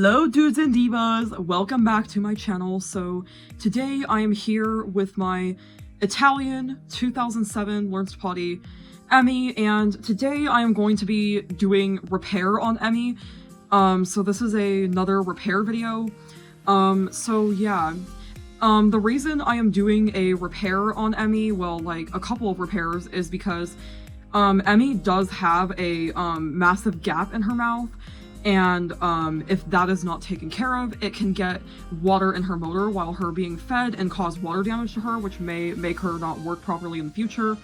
Hello dudes and divas, welcome back to my channel. So today I am here with my Italian 2007 Learns to Potty Emmy, and today I am going to be doing repair on Emmy. So this is another repair video. The reason I am doing a repair on Emmy, well, like a couple of repairs, is because Emmy does have a massive gap in her mouth. And if that is not taken care of, it can get water in her motor while her being fed and cause water damage to her, which may make her not work properly in the future.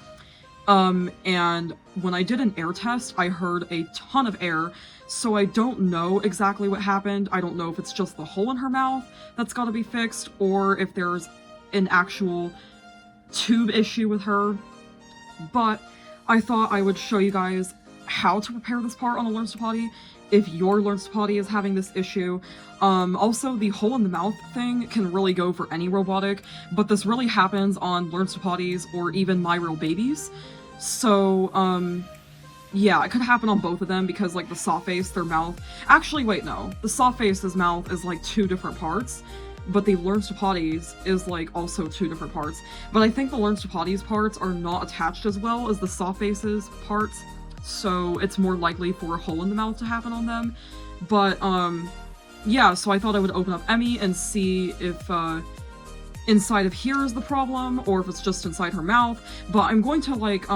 And when I did an air test, I heard a ton of air, so I don't know exactly what happened. I don't know if it's just the hole in her mouth that's gotta be fixed, or if there's an actual tube issue with her. But I thought I would show you guys how to repair this part on a Learns to Potty if your Learns to Potty is having this issue. Also, the hole in the mouth thing can really go for any robotic, but this really happens on Learns to Potties or even My Real Babies. So, yeah, it could happen on both of them because, like, the soft face, their mouth... Actually, wait, no. The soft face's mouth is, like, two different parts, but the Learns to Potties is, like, also two different parts. But I think the Learns to Potties parts are not attached as well as the soft face's parts, so it's more likely for a hole in the mouth to happen on them. But, yeah, so I thought I would open up Emmy and see if, inside of here is the problem, or if it's just inside her mouth. But I'm going to, like,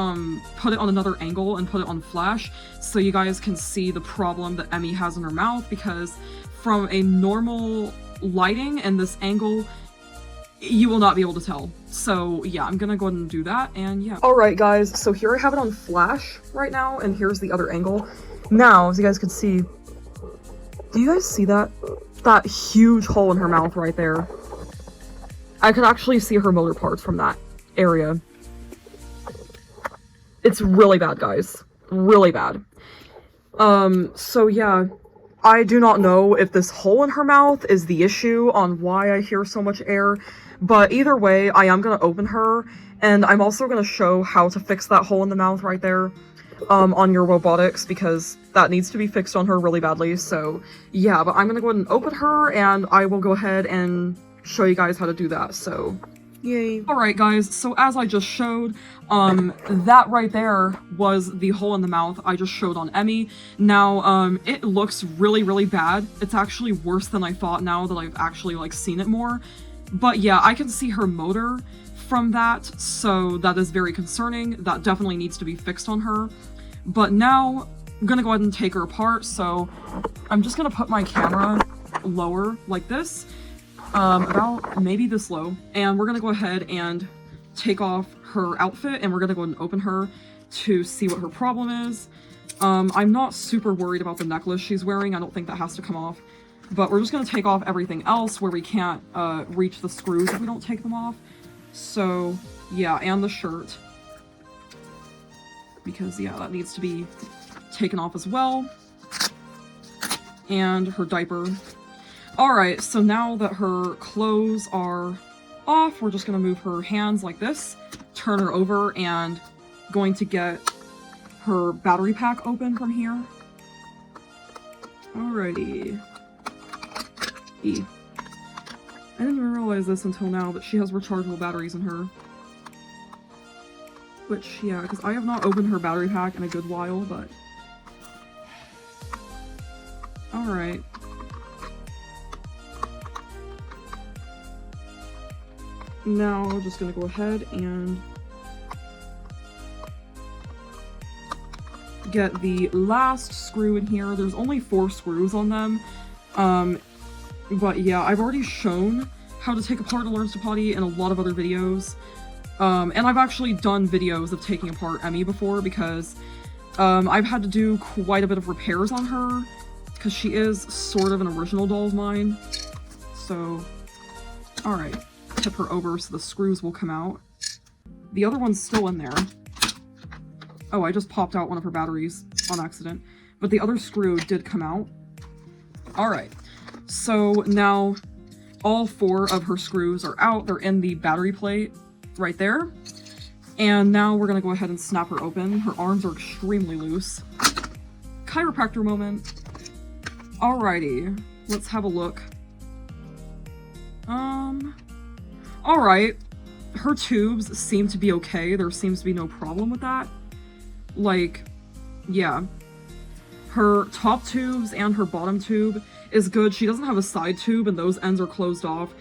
put it on another angle and put it on flash, so you guys can see the problem that Emmy has in her mouth, because from a normal lighting and this angle, you will not be able to tell. So yeah, I'm gonna go ahead and do that, and yeah. Alright guys, so here I have it on flash right now, and here's the other angle. Now, as you guys can see, do you guys see that? That huge hole in her mouth right there. I could actually see her motor parts from that area. It's really bad, guys. Really bad. So yeah, I do not know if this hole in her mouth is the issue on why I hear so much air, but either way, I am going to open her, and I'm also going to show how to fix that hole in the mouth right there on your robotics, because that needs to be fixed on her really badly. So yeah, but I'm going to go ahead and open her, and I will go ahead and show you guys how to do that, so yay. Alright guys, so as I just showed, that right there was the hole in the mouth I just showed on Emmy. Now, it looks really, really bad. It's actually worse than I thought now that I've actually, like, seen it more. But yeah, I can see her motor from that, so that is very concerning. That definitely needs to be fixed on her. But now, I'm gonna go ahead and take her apart, so I'm just gonna put my camera lower, like this. About maybe this low, and we're gonna go ahead and take off her outfit, and we're gonna go ahead and open her to see what her problem is. I'm not super worried about the necklace she's wearing. I don't think that has to come off, but we're just gonna take off everything else where we can't reach the screws if we don't take them off. So yeah, and the shirt, because yeah, that needs to be taken off as well, and her diaper. Alright, so now that her clothes are off, we're just gonna move her hands like this, turn her over, and going to get her battery pack open from here. Alrighty. I didn't even realize this until now, that she has rechargeable batteries in her. Which, yeah, because I have not opened her battery pack in a good while, but... Alright. Now, I'm just gonna go ahead and get the last screw in here. There's only 4 screws on them. But yeah, I've already shown how to take apart a Learns to Potty in a lot of other videos. And I've actually done videos of taking apart Emmy before, because I've had to do quite a bit of repairs on her, because she is sort of an original doll of mine. So, alright. Tip her over so the screws will come out. The other one's still in there. Oh, I just popped out one of her batteries on accident. But the other screw did come out. Alright. So now all 4 of her screws are out. They're in the battery plate right there. And now we're gonna go ahead and snap her open. Her arms are extremely loose. Chiropractor moment. Alrighty. let's have a look. Alright. Her tubes seem to be okay. There seems to be no problem with that. Like, yeah. Her top tubes and her bottom tube is good. She doesn't have a side tube, and those ends are closed off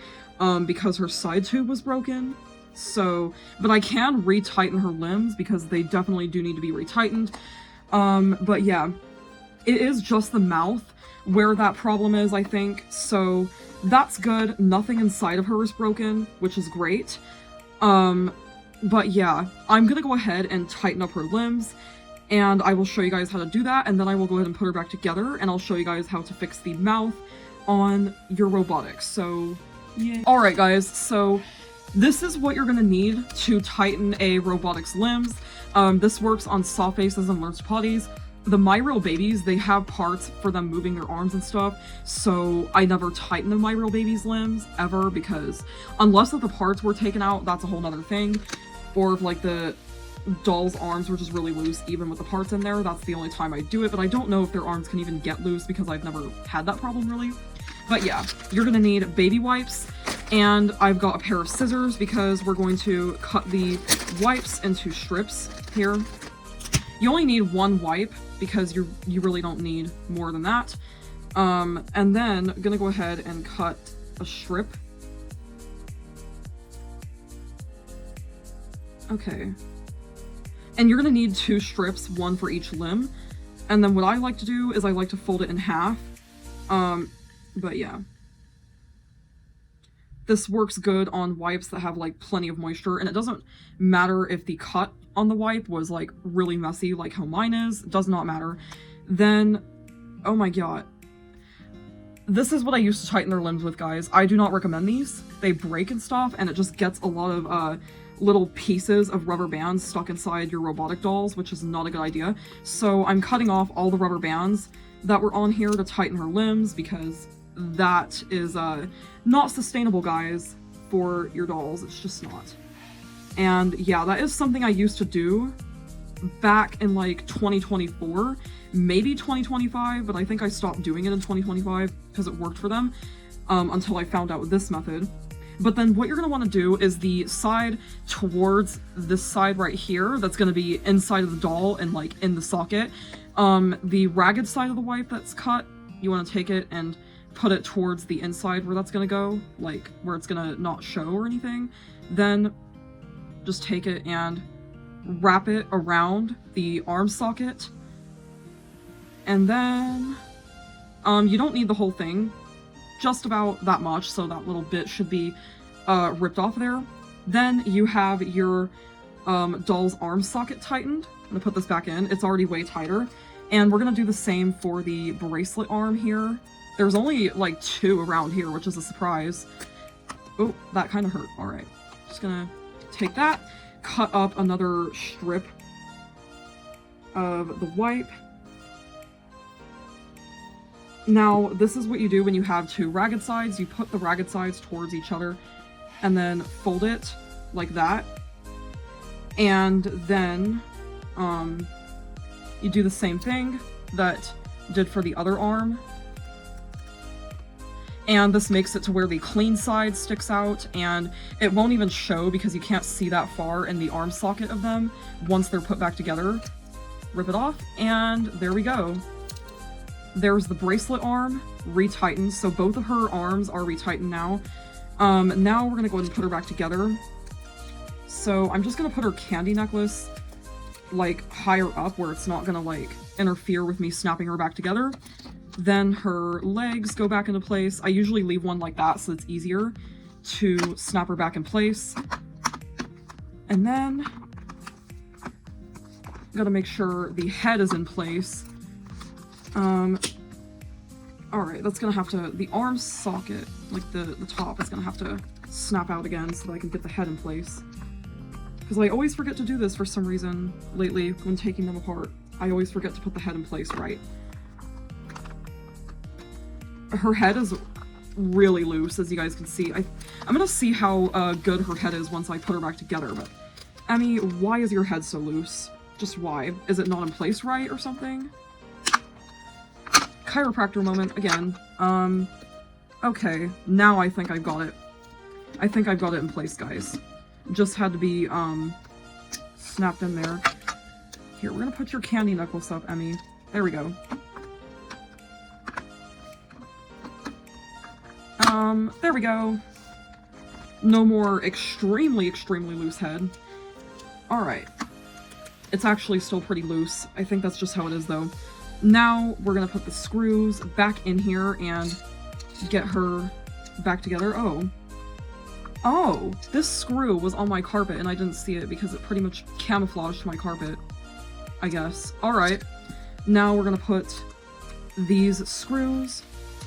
because her side tube was broken. So, but I can retighten her limbs because they definitely do need to be retightened. But yeah, it is just the mouth where that problem is, I think. So that's good. Nothing inside of her is broken, which is great. But yeah, I'm gonna go ahead and tighten up her limbs, and I will show you guys how to do that, and then I will go ahead and put her back together, and I'll show you guys how to fix the mouth on your robotics. So yeah. Alright guys, so this is what you're gonna need to tighten a robotic's limbs. This works on soft faces and learns potties. The My Real Babies, they have parts for them moving their arms and stuff, so I never tighten the My Real Babies limbs, ever, because unless if the parts were taken out, that's a whole nother thing. Or if, like, the doll's arms were just really loose, even with the parts in there, that's the only time I do it, but I don't know if their arms can even get loose because I've never had that problem, really. But yeah, you're gonna need baby wipes, and I've got a pair of scissors because we're going to cut the wipes into strips here. You only need one wipe because you really don't need more than that. And then I'm gonna go ahead and cut a strip. Okay. And you're gonna need 2 strips, one for each limb. And then what I like to do is I like to fold it in half. But yeah. This works good on wipes that have like plenty of moisture, and it doesn't matter if the cut on the wipe was like really messy like how mine is. It does not matter. Then, oh my god. This is what I used to tighten their limbs with, guys. I do not recommend these. They break and stuff, and it just gets a lot of little pieces of rubber bands stuck inside your robotic dolls, which is not a good idea. So I'm cutting off all the rubber bands that were on here to tighten her limbs, because that is not sustainable, guys, for your dolls. It's just not. And yeah, that is something I used to do back in like 2024, maybe 2025, but I think I stopped doing it in 2025 because it worked for them until I found out this method. But then what you're going to want to do is the side towards this side right here that's going to be inside of the doll and like in the socket. The ragged side of the wipe that's cut, you want to take it and put it towards the inside where that's going to go, like where it's going to not show or anything. Then just take it and wrap it around the arm socket. And then you don't need the whole thing, just about that much, so that little bit should be ripped off there. Then you have your doll's arm socket tightened. I'm gonna put this back in. It's already way tighter. And we're gonna do the same for the bracelet arm here. There's only like 2 around here, which is a surprise. Oh, that kind of hurt. All right, just gonna take that, cut up another strip of the wipe. Now, this is what you do when you have 2 ragged sides. You put the ragged sides towards each other and then fold it like that. And then you do the same thing that you did for the other arm. And this makes it to where the clean side sticks out, and it won't even show because you can't see that far in the arm socket of them once they're put back together. Rip it off, and there we go. There's the bracelet arm retightened, so both of her arms are retightened now. Now we're gonna go ahead and put her back together. So I'm just gonna put her candy necklace like higher up where it's not gonna like interfere with me snapping her back together. Then her legs go back into place. I usually leave one like that so it's easier to snap her back in place. And then gotta make sure the head is in place. Alright, that's gonna have to, the arm socket, like the top, is gonna have to snap out again so that I can get the head in place. Because I always forget to do this for some reason lately when taking them apart. I always forget to put the head in place right. Her head is really loose, as you guys can see. I'm gonna see how good her head is once I put her back together, but Emmy, why is your head so loose? Just why? Is it not in place right or something? chiropractor moment again. Okay, now I think I've got it. I think I've got it in place, guys. Just had to be, snapped in there. Here, we're gonna put your candy necklace up, Emmy. There we go. There we go. No more extremely, extremely loose head. Alright. It's actually still pretty loose. I think that's just how it is, though. Now, we're gonna put the screws back in here and get her back together. Oh, this screw was on my carpet and I didn't see it because it pretty much camouflaged my carpet, I guess. Alright, now we're gonna put these screws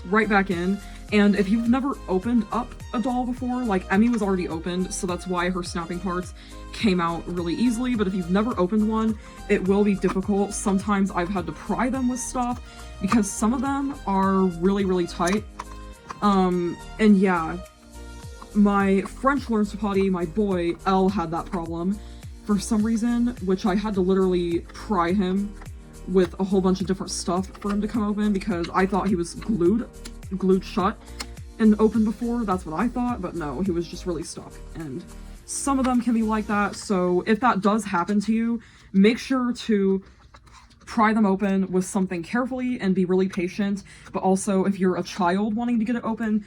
right back in, and if you've never opened up a doll before, like Emmy was already opened, so that's why her snapping parts came out really easily, but if you've never opened one, it will be difficult. Sometimes I've had to pry them with stuff because some of them are really, really tight. And yeah, my French learns to potty, my boy, Elle, had that problem for some reason, which I had to literally pry him with a whole bunch of different stuff for him to come open because I thought he was glued shut and open before. That's what I thought, but no, he was just really stuck. And some of them can be like that, so if that does happen to you, make sure to pry them open with something carefully and be really patient. But also, if you're a child wanting to get it open,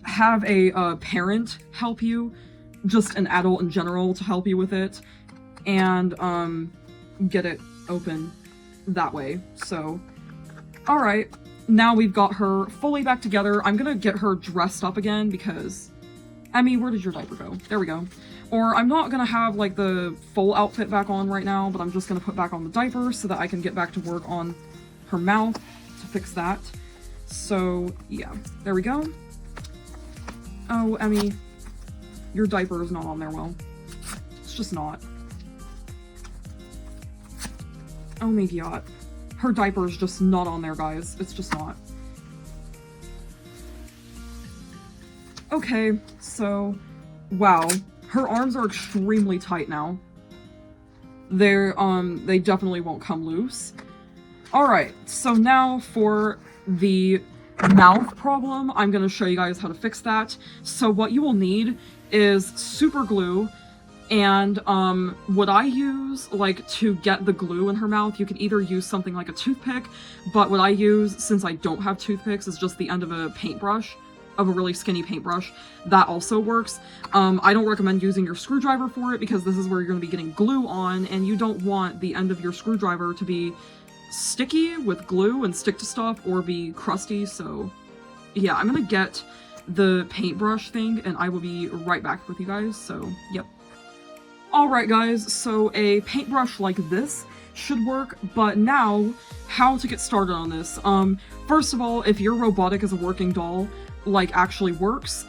have a parent help you, just an adult in general to help you with it, and get it open that way. So, alright, now we've got her fully back together. I'm gonna get her dressed up again because, Emmy, where did your diaper go? There we go. Or I'm not gonna have like the full outfit back on right now, but I'm just gonna put back on the diaper so that I can get back to work on her mouth to fix that. So yeah, there we go. Oh, Emmy, your diaper is not on there well. It's just not. Oh my god. Her diaper is just not on there, guys. It's just not. Okay, so, wow. Her arms are extremely tight now. They definitely won't come loose. Alright, so now for the mouth problem, I'm gonna show you guys how to fix that. So what you will need is super glue, and what I use, like, to get the glue in her mouth, you can either use something like a toothpick, but what I use, since I don't have toothpicks, is just the end of a paintbrush, of a really skinny paintbrush. That also works. I don't recommend using your screwdriver for it because this is where you're gonna be getting glue on, and you don't want the end of your screwdriver to be sticky with glue and stick to stuff or be crusty. So yeah, I'm gonna get the paintbrush thing and I will be right back with you guys. So yep. Alright guys, so a paintbrush like this should work, but now how to get started on this. First of all, if your robotic is a working doll, like actually works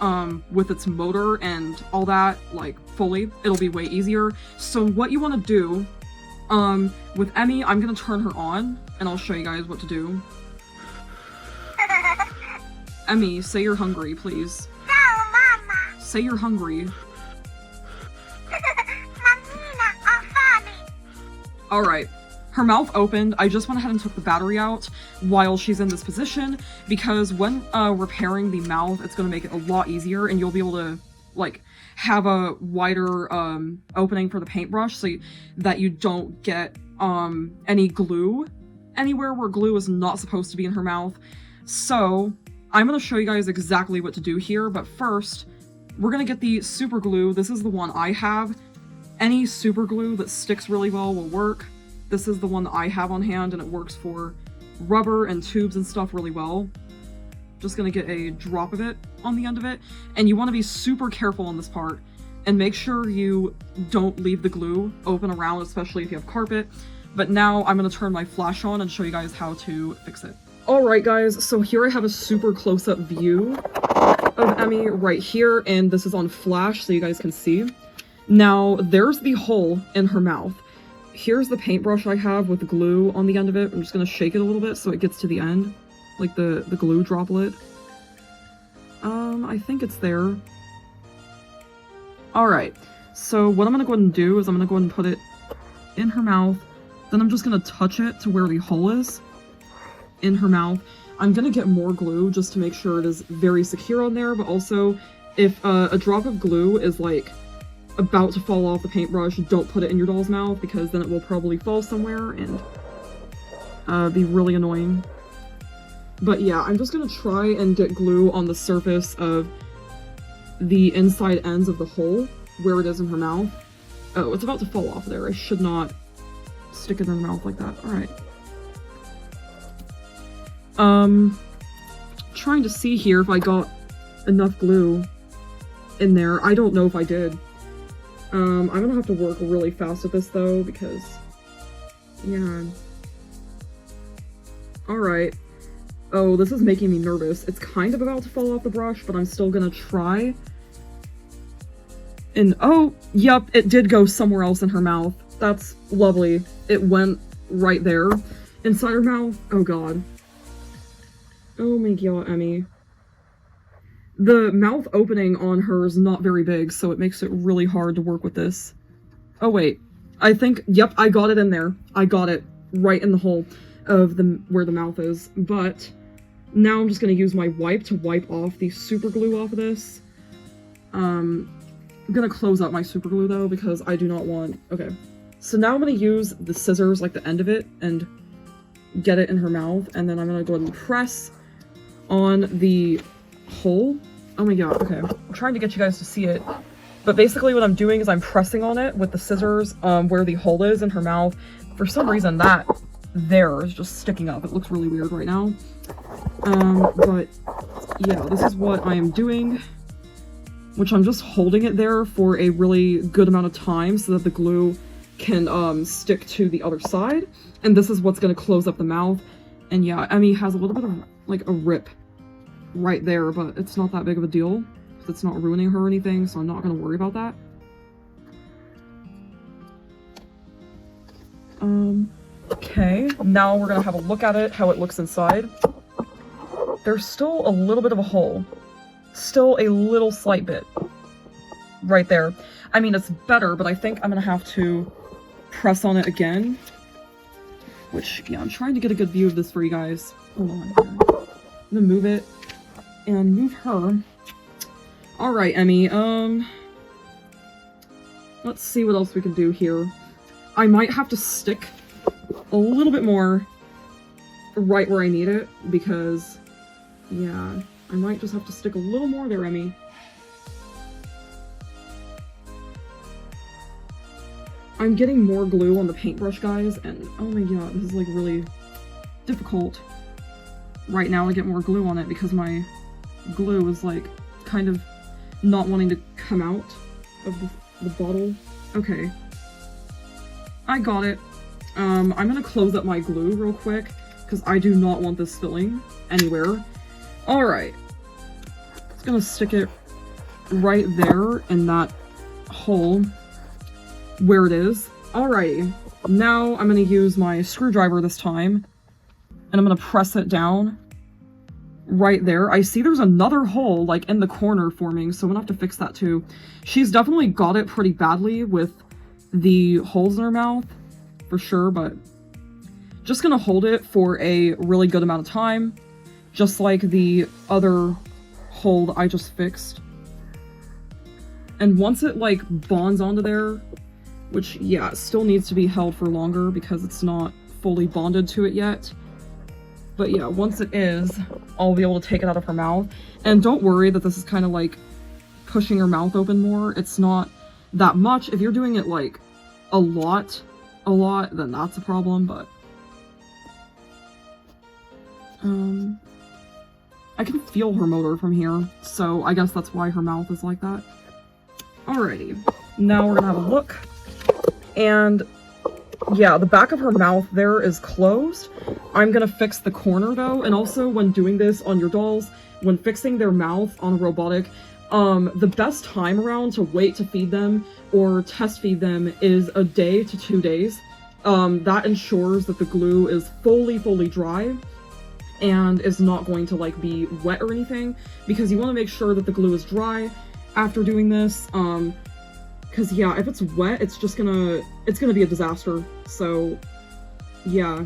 with its motor and all that, like fully, it'll be way easier. So what you want to do with Emmy, I'm gonna turn her on and I'll show you guys what to do. Emmy, say you're hungry, please. No, Mama. Say you're hungry. Alright, her mouth opened. I just went ahead and took the battery out while she's in this position because when repairing the mouth, it's going to make it a lot easier and you'll be able to, like, have a wider opening for the paintbrush so that you don't get any glue anywhere where glue is not supposed to be in her mouth. So I'm going to show you guys exactly what to do here, but first, we're going to get the super glue. This is the one I have. Any super glue that sticks really well will work. This is the one that I have on hand and it works for rubber and tubes and stuff really well. Just gonna get a drop of it on the end of it. And you want to be super careful on this part and make sure you don't leave the glue open around, especially if you have carpet. But now I'm gonna turn my flash on and show you guys how to fix it. Alright guys, so here I have a super close-up view of Emmy right here, and this is on flash so you guys can see. Now, there's the hole in her mouth. Here's the paintbrush I have with the glue on the end of it. I'm just gonna shake it a little bit so it gets to the end, like the glue droplet. I think it's there. Alright, so what I'm gonna go ahead and do is I'm gonna go ahead and put it in her mouth. Then I'm just gonna touch it to where the hole is in her mouth. I'm gonna get more glue just to make sure it is very secure on there, but also if a drop of glue is like about to fall off the paintbrush, don't put it in your doll's mouth because then it will probably fall somewhere and be really annoying. But yeah, I'm just gonna try and get glue on the surface of the inside ends of the hole where it is in her mouth. Oh, it's about to fall off there. I should not stick it in her mouth like that. Alright. Trying to see here if I got enough glue in there. I don't know if I did. I'm gonna have to work really fast at this though, because yeah. Alright. Oh, this is making me nervous. It's kind of about to fall off the brush, but I'm still gonna try. And oh, yep, it did go somewhere else in her mouth. That's lovely. It went right there inside her mouth. Oh god. Oh my god, Emmy. The mouth opening on her is not very big, so it makes it really hard to work with this. Oh wait, I think, yep, I got it in there. I got it right in the hole of where the mouth is, but now I'm just gonna use my wipe to wipe off the super glue off of this. I'm gonna close out my super glue though, because I do not want, okay. So now I'm gonna use the scissors, like the end of it, and get it in her mouth, and then I'm gonna go ahead and press on the hole. Oh my god, okay. I'm trying to get you guys to see it. But basically what I'm doing is I'm pressing on it with the scissors where the hole is in her mouth. For some reason that there is just sticking up. It looks really weird right now. But yeah, this is what I am doing. Which I'm just holding it there for a really good amount of time so that the glue can stick to the other side. And this is what's going to close up the mouth. And yeah, Emmy has a little bit of like a rip right there, but it's not that big of a deal because it's not ruining her or anything, so I'm not going to worry about that. Okay, now we're going to have a look at it, how it looks inside. There's still a little bit of a hole. Still a little slight bit right there. I mean, it's better, but I think I'm going to have to press on it again. Which, yeah, I'm trying to get a good view of this for you guys. Hold on here. I'm gonna move it and move her. Alright, Emmy, let's see what else we can do here. I might have to stick a little bit more right where I need it, because, yeah, I might just have to stick a little more there, Emmy. I'm getting more glue on the paintbrush, guys, and oh my god, this is like really difficult right now to get more glue on it because my glue is like kind of not wanting to come out of the bottle. Okay. I got it. I'm gonna close up my glue real quick because I do not want this spilling anywhere. Alright. Just gonna stick it right there in that hole where it is. Alrighty. Now I'm gonna use my screwdriver this time, and I'm gonna press it down right there. I see there's another hole like in the corner forming, so I'm gonna have to fix that too. She's definitely got it pretty badly with the holes in her mouth, for sure, but just gonna hold it for a really good amount of time, just like the other hole that I just fixed. And once it like bonds onto there, which yeah, it still needs to be held for longer because it's not fully bonded to it yet. But yeah, once it is, I'll be able to take it out of her mouth. And don't worry that this is kind of like pushing her mouth open more. It's not that much. If you're doing it like a lot, then that's a problem, but I can feel her motor from here, so I guess that's why her mouth is like that. Alrighty, now we're gonna have a look. And yeah, the back of her mouth there is closed. I'm gonna fix the corner though, and also when doing this on your dolls, when fixing their mouth on a robotic, the best time around to wait to feed them or test feed them is a day to 2 days. That ensures that the glue is fully dry and is not going to like be wet or anything, because you want to make sure that the glue is dry after doing this. Because yeah, if it's wet, it's gonna be a disaster. So yeah,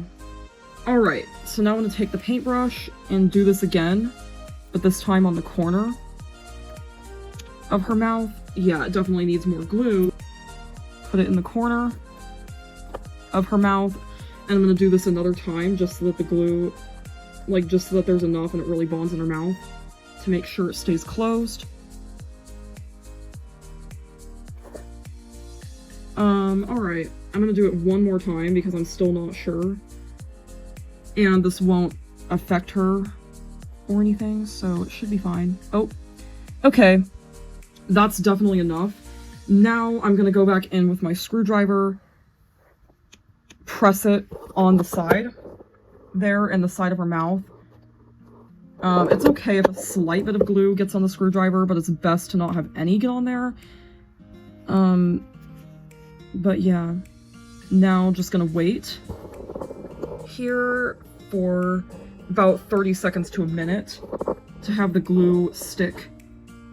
Alright, so now I'm going to take the paintbrush and do this again, but this time on the corner of her mouth. Yeah, it definitely needs more glue. Put it in the corner of her mouth, and I'm going to do this another time just so that the glue, like, just so that there's enough and it really bonds in her mouth to make sure it stays closed. Alright, I'm going to do it one more time because I'm still not sure. And this won't affect her or anything, so it should be fine. Oh, okay. That's definitely enough. Now I'm gonna go back in with my screwdriver, press it on the side, there in the side of her mouth. It's okay if a slight bit of glue gets on the screwdriver, but it's best to not have any get on there. But yeah. Now just gonna wait here for about 30 seconds to a minute to have the glue stick.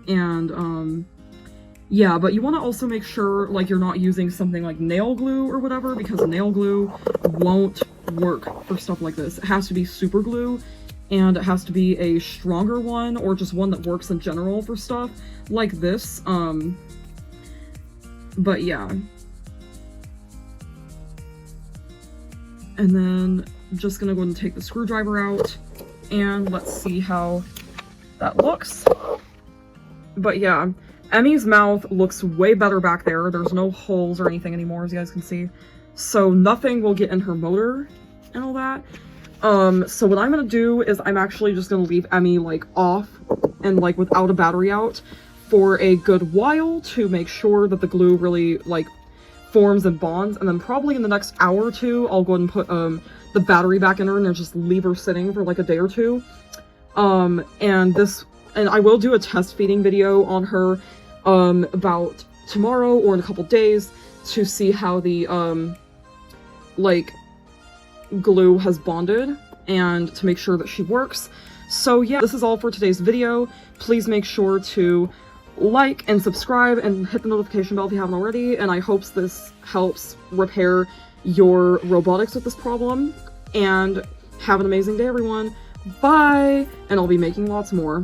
And yeah, but you want to also make sure like you're not using something like nail glue or whatever, because nail glue won't work for stuff like this. It has to be super glue, and it has to be a stronger one or just one that works in general for stuff like this. But yeah. And then just gonna go ahead and take the screwdriver out, and let's see how that looks. But yeah, Emmy's mouth looks way better back there. There's no holes or anything anymore, as you guys can see. So nothing will get in her motor and all that. So what I'm gonna do is I'm actually just gonna leave Emmy like off and like without a battery out for a good while to make sure that the glue really like forms and bonds, and then probably in the next hour or two I'll go ahead and put the battery back in her and then just leave her sitting for like a day or two. And I will do a test feeding video on her about tomorrow or in a couple days to see how the like glue has bonded and to make sure that she works. So yeah, this is all for today's video. Please make sure to like and subscribe and hit the notification bell if you haven't already, and I hope this helps repair your robotics with this problem. And have an amazing day, everyone. Bye! And I'll be making lots more.